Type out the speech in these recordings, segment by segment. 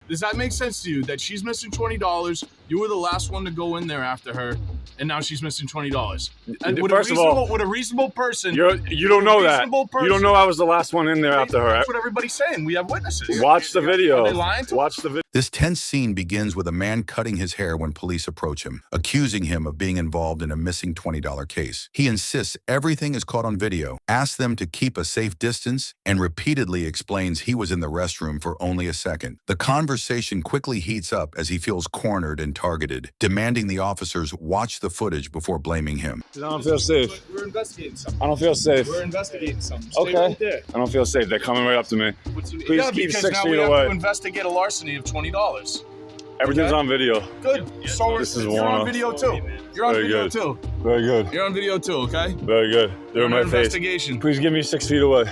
Does that make sense to you? That she's missing $20, you were the last one to go in there after her, and now she's missing $20. And would a reasonable person... You don't know that. You don't know I was the last one in there after her. That's what everybody's saying. We have witnesses. Watch the video. Are they lying to Watch the video. This tense scene begins with a man cutting his hair when police approach him, accusing him of being involved in a missing $20 case. He insists everything is caught on video, asks them to keep a safe distance, and repeatedly explains he was in the restroom for only a second. The conversation quickly heats up as he feels cornered and targeted, demanding the officers watch the footage before blaming him. I don't feel safe. We're investigating something. I don't feel safe. We're investigating something. Stay Okay. right there. I don't feel safe. They're coming right up to me. Please keep 6 feet now we away. have to investigate a larceny of $20. Everything's on video. Good. So This is you're one. on video too. You're on Very video good. too. Very good. You're on video too, okay? Very good. They're in my face. Investigation. Please give me 6 feet away.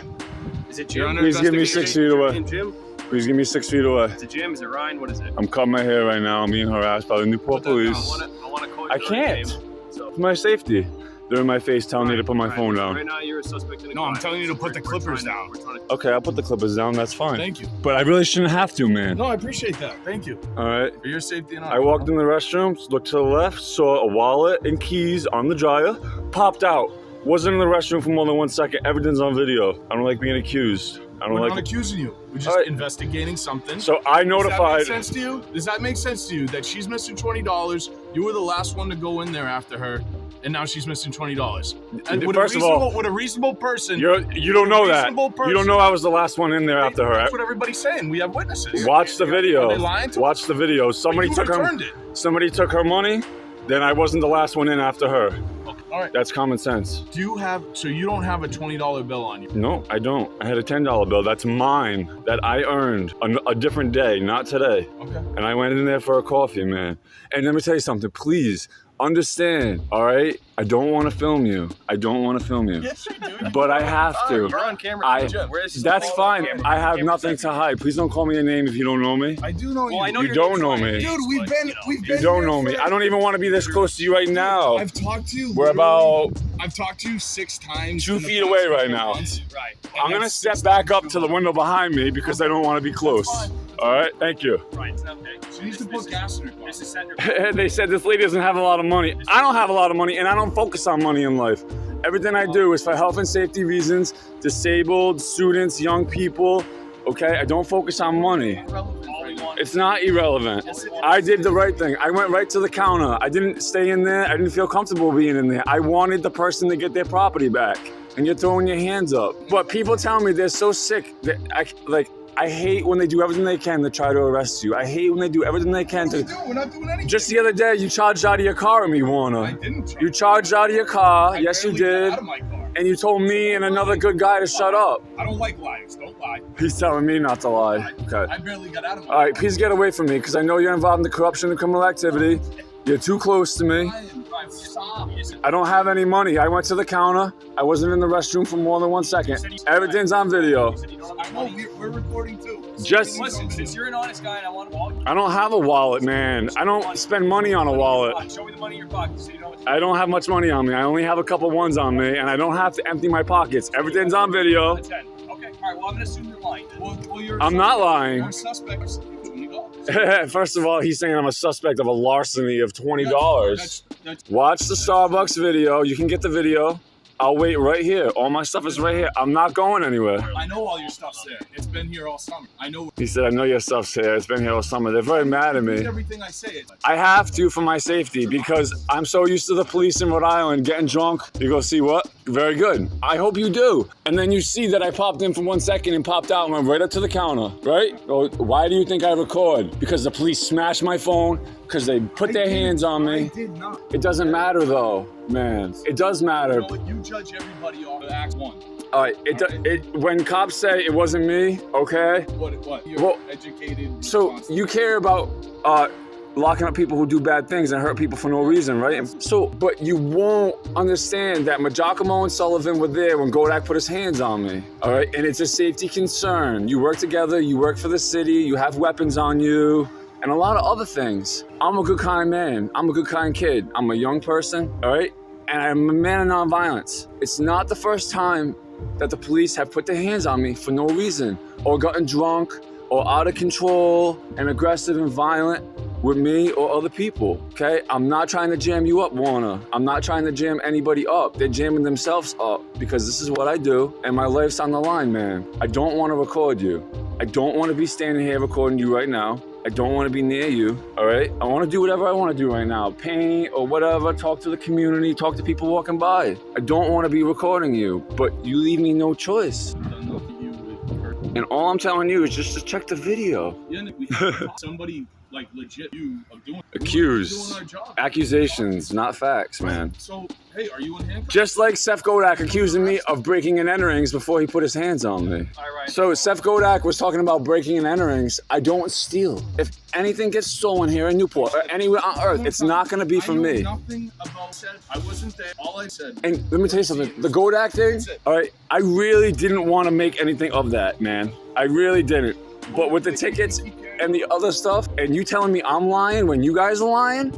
Is it You're Jim? under Please give me 6 feet away. Jim? Please give me 6 feet away. Is it Jim? Is it Ryan? What is it? I'm cutting my hair right now. I'm being harassed by the Newport police. I want to call you. I can't. For my safety. They're in my face telling me to put my phone down. Right now, you're a suspect in a No, I'm crime. telling you to put the clippers down. Okay, I'll put the clippers down. That's fine. Thank you. But I really shouldn't have to, man. No, I appreciate that. Thank you. All right. For your safety and I walked in the restroom, looked to the left, saw a wallet and keys on the dryer, popped out. Wasn't in the restroom for more than 1 second. Evidence on video. I don't like being accused. I don't We're like not it. accusing you. We're just investigating something. So I notified. Does that make sense to you? Does that make sense to you? That she's missing $20, you were the last one to go in there after her, and now she's missing $20. And would a reasonable person... You don't know that. You don't know I was the last one in there after her. That's what everybody's saying. We have witnesses. Watch the video. Are they lying to Watch the video. Somebody took her money, then I wasn't the last one in after her. All right. That's common sense. So you don't have a $20 bill on you? No, I don't. I had a $10 bill. That's mine, that I earned a different day, not today. Okay. And I went in there for a coffee, man. And let me tell you something, please understand, all right? I don't want to film you. I don't want to film you. Yes, you do. But I have to. You're on camera. That's fine. I have nothing to hide. Please don't call me a name if you don't know me. I do know you. I know You don't know me. Dude, we've been You don't know me. I don't even want to be this close to you right now. I've talked to you. We're about I've talked to you 6 times. 2 feet away right now. Right. I'm going to step back up to the window behind me because I don't want to be close. All right? Thank you. Right. It's okay. She needs to put gas in her car. This is Senator. They said this lady doesn't have a lot of money. I don't have a lot of money, and I don't focus on money in life. Everything I do is for health and safety reasons, disabled, students, young people, okay? I don't focus on money. It's not irrelevant. I did the right thing. I went right to the counter. I didn't stay in there. I didn't feel comfortable being in there. I wanted the person to get their property back, and you're throwing your hands up. But people tell me they're so sick that I hate when they do everything they can to try to arrest you. I hate when they do everything they can to... We're not doing anything. Just the other day, you charged out of your car at me, Warner. I didn't charge. You charged out of your car. Yes, you did. Out of my car. And you told me and another good guy to shut up. I don't like liars. Don't lie. He's telling me not to lie. Okay. I barely got out of my All right, please get away from me because I know you're involved in the corruption and criminal activity. You're too close to me. Stop. I don't have any money. I went to the counter. I wasn't in the restroom for more than 1 second. Everything's on video. I know we're recording too. Just Listen, since you're an honest guy and I want to walk, I don't have a wallet, man. I don't spend money on a wallet. show me the money in your pocket so you know what I don't have much money on me. I only have a couple ones on me, and I don't have to empty my pockets. Everything's on video. Okay, all right, well, I'm going to assume you're lying. Well, you're I'm not lying. You're a suspect. First of all, he's saying I'm a suspect of a larceny of $20. That's Watch the Starbucks video. You can get the video. I'll wait right here. All my stuff is right here. I'm not going anywhere. I know all your stuff's there. It's been here all summer. I know. He said, I know your stuff's here. It's been here all summer. They're very mad at me. Everything I say. I have to for my safety because I'm so used to the police in Rhode Island getting drunk. You go, see what? Very good. I hope you do. And then you see that I popped in for 1 second and popped out and went right up to the counter, right? Well, why do you think I record? Because the police smashed my phone, because they put their hands on me. I did not. It doesn't matter though, man. It does matter. You know, you judge everybody off of Act 1. All right, when cops say it wasn't me, okay? What? You're Well, educated. So you care about locking up people who do bad things and hurt people for no reason, right? So, but you won't understand that Giacomo and Sullivan were there when Godak put his hands on me, all right? And it's a safety concern. You work together, you work for the city, you have weapons on you, and a lot of other things. I'm a good kind man. I'm a good kind kid. I'm a young person, all right? And I'm a man of nonviolence. It's not the first time that the police have put their hands on me for no reason, or gotten drunk, or out of control and aggressive and violent with me or other people, okay? I'm not trying to jam you up, Warner. I'm not trying to jam anybody up. They're jamming themselves up because this is what I do and my life's on the line, man. I don't want to record you. I don't want to be standing here recording you right now. I don't want to be near you, all right? I want to do whatever I want to do right now. Paint or whatever, talk to the community, talk to people walking by. I don't want to be recording you, but you leave me no choice. And all I'm telling you is just to check the video. Yeah, we somebody like legit you of doing accused. Doing our job. Accusations, not facts, man. So, hey, are you in handcuffs? Just like Seth Godak accusing me of breaking and enterings before he put his hands on me. All right. So Seth Godak was talking about breaking and enterings. I don't steal. If anything gets stolen here in Newport or anywhere on earth, it's not going to be from me. I know nothing about Seth. I wasn't there. All I said. And let me tell you something. The Godak thing, all right, I really didn't want to make anything of that, man. I really didn't. But with the tickets and the other stuff, and you telling me I'm lying when you guys are lying,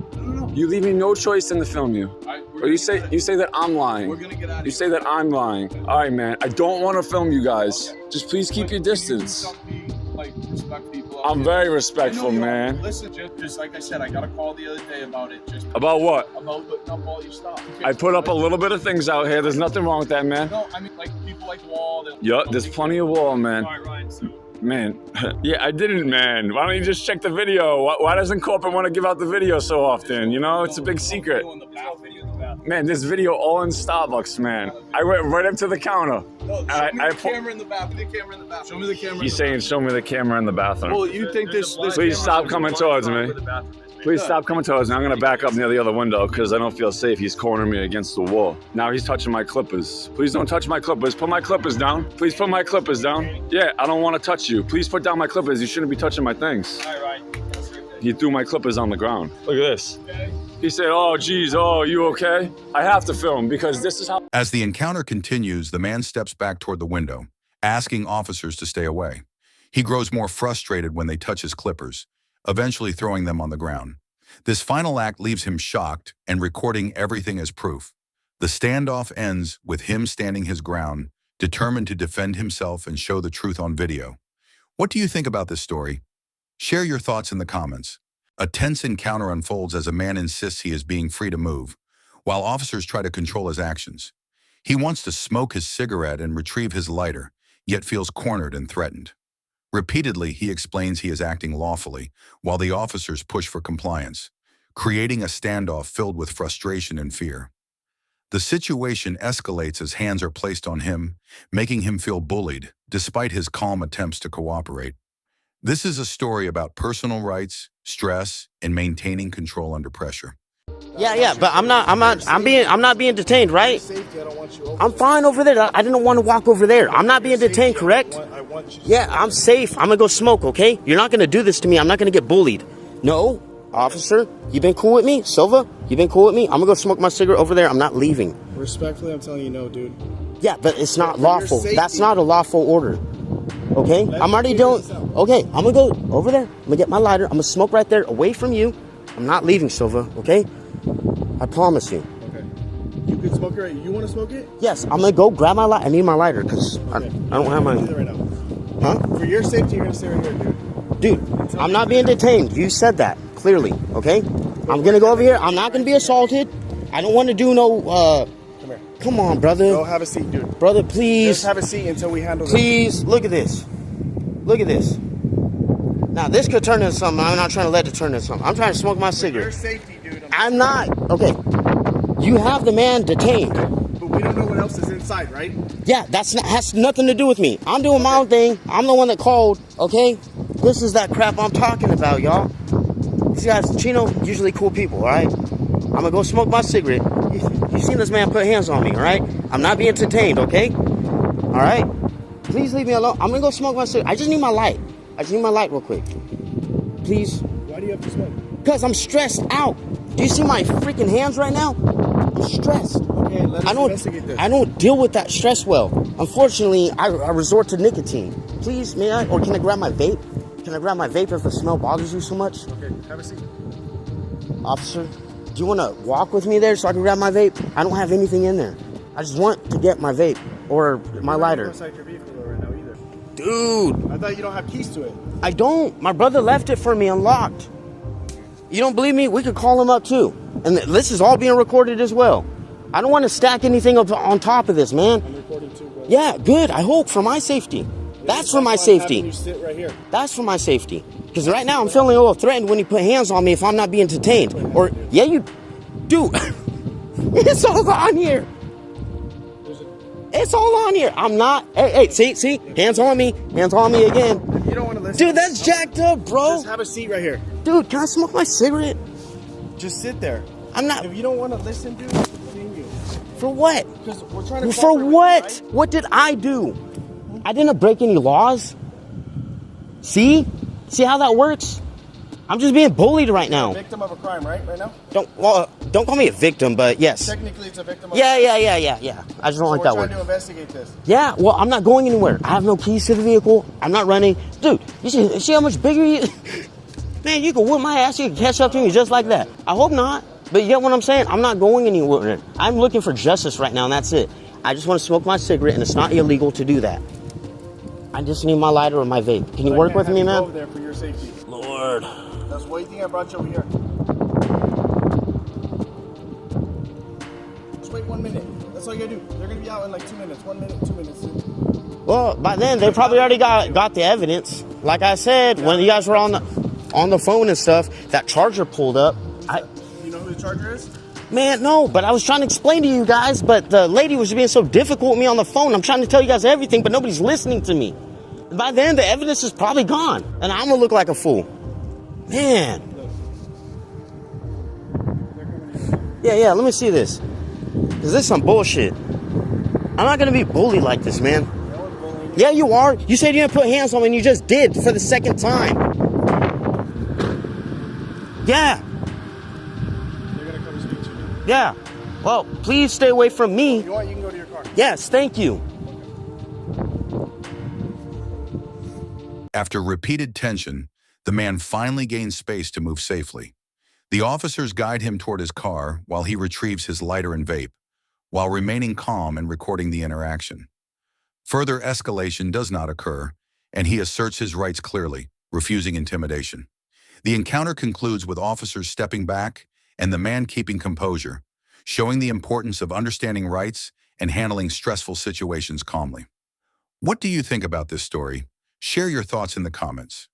you leave me no choice than to film you. Or you say that I'm lying. We're gonna get out of here. You say that I'm lying. All right, man. I don't want to film you guys. Just please keep your distance. Respect people. I'm very respectful, man. Listen, just like I said, I got a call the other day about it. About what? About putting up all your stuff. I put up a little bit of things out here. There's nothing wrong with that, man. No, I mean like people like wall. Yup, there's plenty of wall, man. All right, Ryan. So Man, yeah, I didn't, man. Why don't you just check the video? Why doesn't corporate want to give out the video so often? You know, it's a big secret. Man, this video all in Starbucks, man. I went right up to the counter. No, show me the camera in the bathroom. Show me the camera. He's saying, show me the camera in the bathroom. Well, you think this Please stop coming towards me. Please stop coming towards me. I'm going to back up near the other window because I don't feel safe. He's cornering me against the wall. Now he's touching my clippers. Please don't touch my clippers. Put my clippers down. Please put my clippers down. Yeah, I don't want to touch you. Please put down my clippers. You shouldn't be touching my things. all right. He threw my clippers on the ground. Look at this. He said, oh, geez, oh, you okay? I have to film because this is how... As the encounter continues, the man steps back toward the window, asking officers to stay away. He grows more frustrated when they touch his clippers, eventually throwing them on the ground. This final act leaves him shocked and recording everything as proof. The standoff ends with him standing his ground, determined to defend himself and show the truth on video. What do you think about this story? Share your thoughts in the comments. A tense encounter unfolds as a man insists he is being free to move, while officers try to control his actions. He wants to smoke his cigarette and retrieve his lighter, yet feels cornered and threatened. Repeatedly, he explains he is acting lawfully, while the officers push for compliance, creating a standoff filled with frustration and fear. The situation escalates as hands are placed on him, making him feel bullied, despite his calm attempts to cooperate. This is a story about personal rights, stress, and maintaining control under pressure. Yeah, but I'm not being detained, right? I'm fine over there. I didn't want to walk over there. I'm not being detained, correct? Yeah, I'm safe. I'm gonna go smoke, okay? You're not gonna do this to me. I'm not gonna get bullied. No, officer, you been cool with me? Silva, you been cool with me? I'm gonna go smoke my cigarette over there. I'm not leaving. Respectfully, I'm telling you no, dude. Yeah, but it's not lawful. That's not a lawful order. Okay? I'm already doing... Okay, I'm gonna go over there. I'm gonna get my lighter. I'm gonna smoke right there, away from you. I'm not leaving, Silva, okay? I promise you. Okay. You can smoke it right. You want to smoke it? Yes, I'm gonna go grab my lighter. I need my lighter, because I don't have my... Right now. Huh? For your safety, you're gonna stay right here, dude. Dude, I'm not being detained. You said that, clearly, okay? I'm gonna go over here. I'm not gonna be assaulted. I don't want to do no... Come here. Come on, brother. Go have a seat, dude. Brother, please. Just have a seat until we handle this. Please, look at this. Look at this. Now, this could turn into something. I'm not trying to let it turn into something. I'm trying to smoke my cigarette. Your safety, dude. I'm not. Okay. You have the man detained. But we don't know what else is inside, right? Yeah, has nothing to do with me. I'm doing my own thing. I'm the one that called, okay? This is that crap I'm talking about, y'all. These guys, Chino, usually cool people, all right? I'm gonna go smoke my cigarette. You've seen this man put hands on me, all right? I'm not being detained, okay? All right? Please leave me alone. I'm gonna go smoke my cigarette. I just need my light. I just need my light real quick. Please. Why do you have to smoke? Because I'm stressed out. Do you see my freaking hands right now? I'm stressed. Okay, let us investigate this. I don't deal with that stress well. Unfortunately, I resort to nicotine. Please, may I? Or can I grab my vape? Can I grab my vape if the smell bothers you so much? Okay, have a seat. Officer, do you want to walk with me there so I can grab my vape? I don't have anything in there. I just want to get my vape or my lighter. Inside your vehicle right now either. Dude. I thought you don't have keys to it. I don't. My brother left it for me unlocked. You don't believe me? We could call him up too. And this is all being recorded as well. I don't want to stack anything up on top of this, man. I'm recording too, brother. Yeah, good. I hope for my safety. That's for my safety. You sit right here. That's for my safety. Because right now I'm feeling a little threatened when you put hands on me if I'm not being detained. Or, yeah, you... Dude, it's all on here. It's all on here. I'm not... Hey, see? Hands on me. Hands on me again. You don't want to listen. Dude, that's jacked up, bro. Just have a seat right here. Dude, can I smoke my cigarette? Just sit there. I'm not... If you don't want to listen, dude, continue. For what? Because we're trying to... For what? Right? What did I do? I didn't break any laws. See? See how that works? I'm just being bullied right now. Victim of a crime, right? Right now? Don't call me a victim, but yes. Technically, it's a victim of Yeah. I just don't like that We're word. trying to investigate this. Yeah, well, I'm not going anywhere. I have no keys to the vehicle. I'm not running. Dude, you see how much bigger you... Man, you can whip my ass. You can catch up to me just like that. I hope not. But you get what I'm saying? I'm not going anywhere. I'm looking for justice right now, and that's it. I just want to smoke my cigarette, and it's not illegal to do that. I just need my lighter or my vape. Can you work with me, man? Over there for your safety. Lord. That's why you think I brought you over here. Just wait 1 minute. That's all you gotta do. They're gonna be out in like 2 minutes. 1 minute, 2 minutes. Well, by then, they probably already got the evidence. Like I said, when you guys were on the phone and stuff, that charger pulled up. You know who the charger is? Man, no, but I was trying to explain to you guys, but the lady was being so difficult with me on the phone. I'm trying to tell you guys everything, but nobody's listening to me. By then, the evidence is probably gone, and I'm gonna look like a fool. Man. Yeah, let me see this. Because this is some bullshit. I'm not gonna be bullied like this, man. Yeah, you are. You said you didn't put hands on me, and you just did for the second time. Yeah. They're gonna come speak to you. Yeah. Well, please stay away from me. If you want, you can go to your car. Yes, thank you. After repeated tension, the man finally gains space to move safely. The officers guide him toward his car while he retrieves his lighter and vape, while remaining calm and recording the interaction. Further escalation does not occur, and he asserts his rights clearly, refusing intimidation. The encounter concludes with officers stepping back and the man keeping composure, showing the importance of understanding rights and handling stressful situations calmly. What do you think about this story? Share your thoughts in the comments.